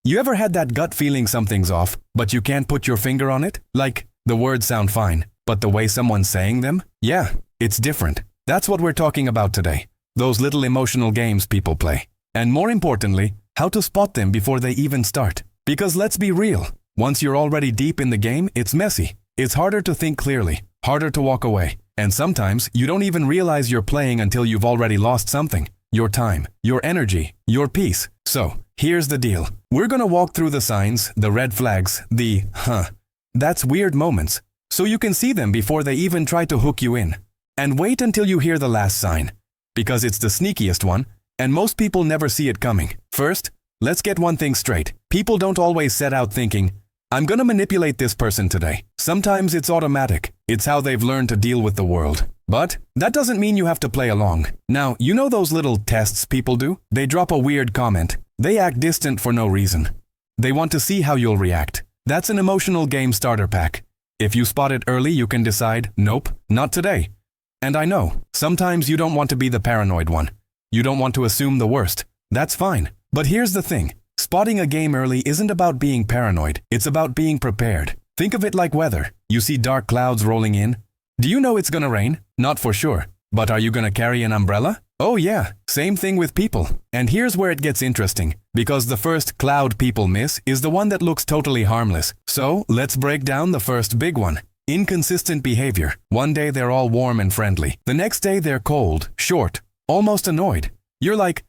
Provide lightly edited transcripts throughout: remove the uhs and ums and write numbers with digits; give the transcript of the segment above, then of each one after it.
You ever had that gut feeling something's off, but you can't put your finger on it? Like, the words sound fine, but the way someone's saying them? Yeah, it's different. That's what we're talking about today. Those little emotional games people play. And more importantly, how to spot them before they even start. Because let's be real, once you're already deep in the game, it's messy. It's harder to think clearly, harder to walk away. And sometimes you don't even realize you're playing until you've already lost something. Your time, your energy, your peace. So, here's the deal. We're gonna walk through the signs, the red flags, that's weird moments, so you can see them before they even try to hook you in. And wait until you hear the last sign, because it's the sneakiest one, and most people never see it coming. First, let's get one thing straight. People don't always set out thinking, I'm gonna manipulate this person today. Sometimes it's automatic. It's how they've learned to deal with the world. But that doesn't mean you have to play along. Now, you know those little tests people do? They drop a weird comment. They act distant for no reason. They want to see how you'll react. That's an emotional game starter pack. If you spot it early, you can decide, nope, not today. And I know, sometimes you don't want to be the paranoid one. You don't want to assume the worst. That's fine. But here's the thing. Spotting a game early isn't about being paranoid. It's about being prepared. Think of it like weather. You see dark clouds rolling in. Do you know it's gonna rain? Not for sure. But are you gonna carry an umbrella? Oh yeah, same thing with people. And here's where it gets interesting. Because the first cloud people miss is the one that looks totally harmless. So, let's break down the first big one. Inconsistent behavior. One day they're all warm and friendly. The next day they're cold, short, almost annoyed. You're like,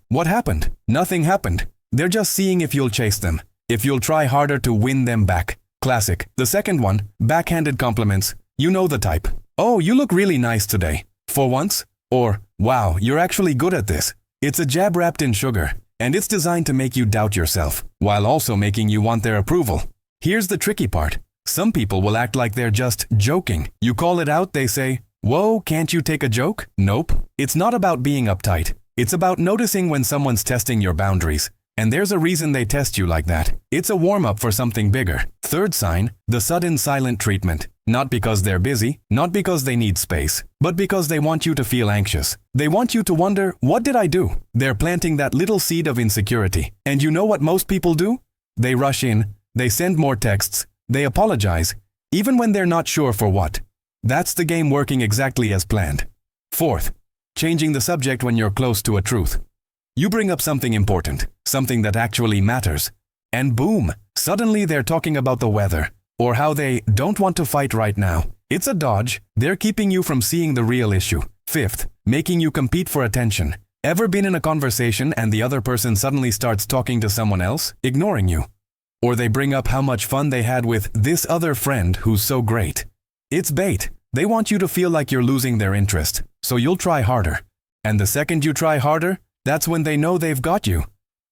what happened? Nothing happened. They're just seeing if you'll chase them. If you'll try harder to win them back. Classic. The second one, backhanded compliments. You know the type. Oh, you look really nice today. For once? Or, wow, you're actually good at this. It's a jab wrapped in sugar, and it's designed to make you doubt yourself, while also making you want their approval. Here's the tricky part. Some people will act like they're just joking. You call it out, they say, whoa, can't you take a joke? Nope. It's not about being uptight. It's about noticing when someone's testing your boundaries. And there's a reason they test you like that. It's a warm-up for something bigger. Third sign, the sudden silent treatment. Not because they're busy, not because they need space, but because they want you to feel anxious. They want you to wonder, what did I do? They're planting that little seed of insecurity. And you know what most people do? They rush in, they send more texts, they apologize, even when they're not sure for what. That's the game working exactly as planned. Fourth, changing the subject when you're close to a truth. You bring up something important, something that actually matters, and boom, suddenly they're talking about the weather, or how they don't want to fight right now. It's a dodge. They're keeping you from seeing the real issue. Fifth, making you compete for attention. Ever been in a conversation and the other person suddenly starts talking to someone else, ignoring you? Or they bring up how much fun they had with this other friend who's so great. It's bait. They want you to feel like you're losing their interest, so you'll try harder. And the second you try harder, that's when they know they've got you.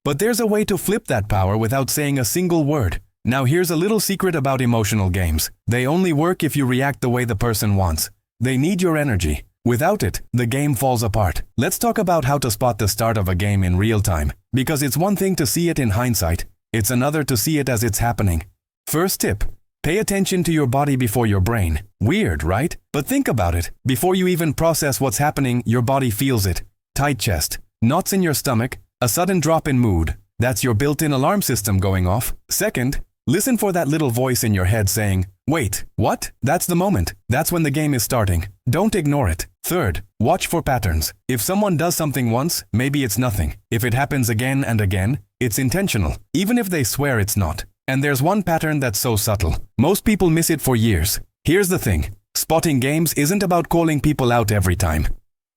But there's a way to flip that power without saying a single word. Now here's a little secret about emotional games. They only work if you react the way the person wants. They need your energy. Without it, the game falls apart. Let's talk about how to spot the start of a game in real time. Because it's one thing to see it in hindsight. It's another to see it as it's happening. First tip. Pay attention to your body before your brain. Weird, right? But think about it. Before you even process what's happening, your body feels it. Tight chest. Knots in your stomach, a sudden drop in mood. That's your built-in alarm system going off. Second, listen for that little voice in your head saying, wait, what? That's the moment. That's when the game is starting. Don't ignore it. Third, watch for patterns. If someone does something once, maybe it's nothing. If it happens again and again, it's intentional, even if they swear it's not. And there's one pattern that's so subtle. Most people miss it for years. Here's the thing. Spotting games isn't about calling people out every time.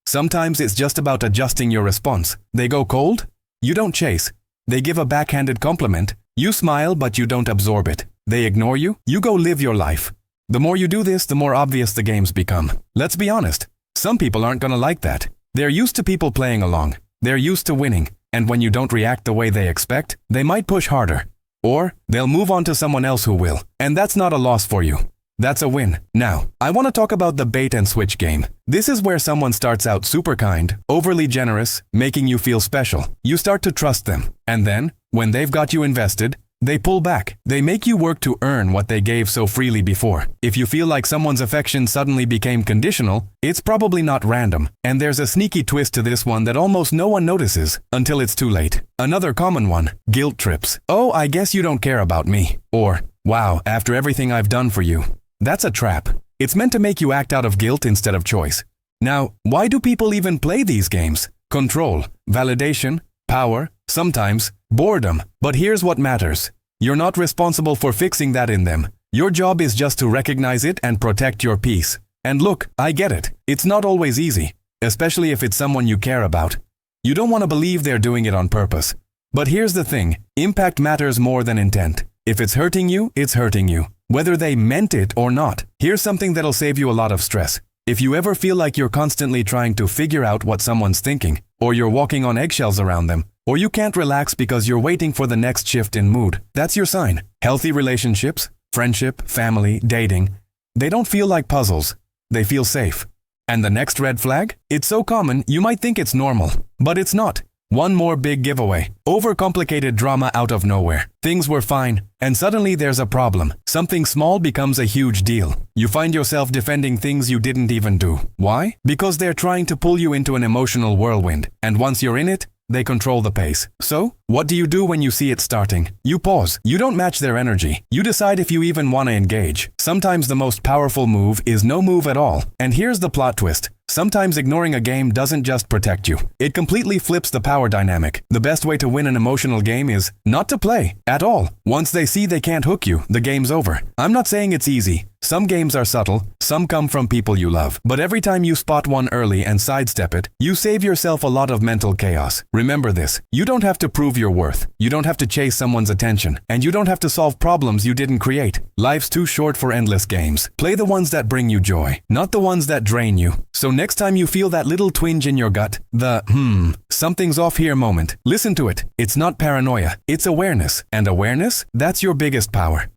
Sometimes it's just about adjusting your response. They go cold? You don't chase. They give a backhanded compliment. You smile, but you don't absorb it. They ignore you. You go live your life. The more you do this, the more obvious the games become. Let's be honest. Some people aren't gonna like that. They're used to people playing along. They're used to winning. And when you don't react the way they expect, they might push harder. Or they'll move on to someone else who will. And that's not a loss for you. That's a win. Now, I want to talk about the bait and switch game. This is where someone starts out super kind, overly generous, making you feel special. You start to trust them. And then, when they've got you invested, They pull back. They make you work to earn what they gave so freely before. If you feel like someone's affection suddenly became conditional, it's probably not random. And there's a sneaky twist to this one that almost no one notices until it's too late. Another common one, guilt trips. Oh, I guess you don't care about me. Or, wow, after everything I've done for you. That's a trap. It's meant to make you act out of guilt instead of choice. Now, why do people even play these games? Control, validation, power, sometimes boredom. But here's what matters. You're not responsible for fixing that in them. Your job is just to recognize it and protect your peace. And look, I get it. It's not always easy, especially if it's someone you care about. You don't want to believe they're doing it on purpose. But here's the thing. Impact matters more than intent. If it's hurting you, it's hurting you. Whether they meant it or not. Here's something that'll save you a lot of stress. If you ever feel like you're constantly trying to figure out what someone's thinking, or you're walking on eggshells around them, or you can't relax because you're waiting for the next shift in mood, that's your sign. Healthy relationships, friendship, family, dating, they don't feel like puzzles. They feel safe. And the next red flag? It's so common, you might think it's normal. But it's not. One more big giveaway. Overcomplicated drama out of nowhere. Things were fine, and suddenly there's a problem. Something small becomes a huge deal. You find yourself defending things you didn't even do. Why? Because they're trying to pull you into an emotional whirlwind. And once you're in it, they control the pace. So, what do you do when you see it starting? You pause. You don't match their energy. You decide if you even want to engage. Sometimes the most powerful move is no move at all. And here's the plot twist. Sometimes ignoring a game doesn't just protect you. It completely flips the power dynamic. The best way to win an emotional game is not to play at all. Once they see they can't hook you, the game's over. I'm not saying it's easy. Some games are subtle, some come from people you love. But every time you spot one early and sidestep it, you save yourself a lot of mental chaos. Remember this, you don't have to prove your worth. You don't have to chase someone's attention. And you don't have to solve problems you didn't create. Life's too short for endless games. Play the ones that bring you joy, not the ones that drain you. So next time you feel that little twinge in your gut, the something's off here moment, listen to it. It's not paranoia, it's awareness. And awareness, that's your biggest power.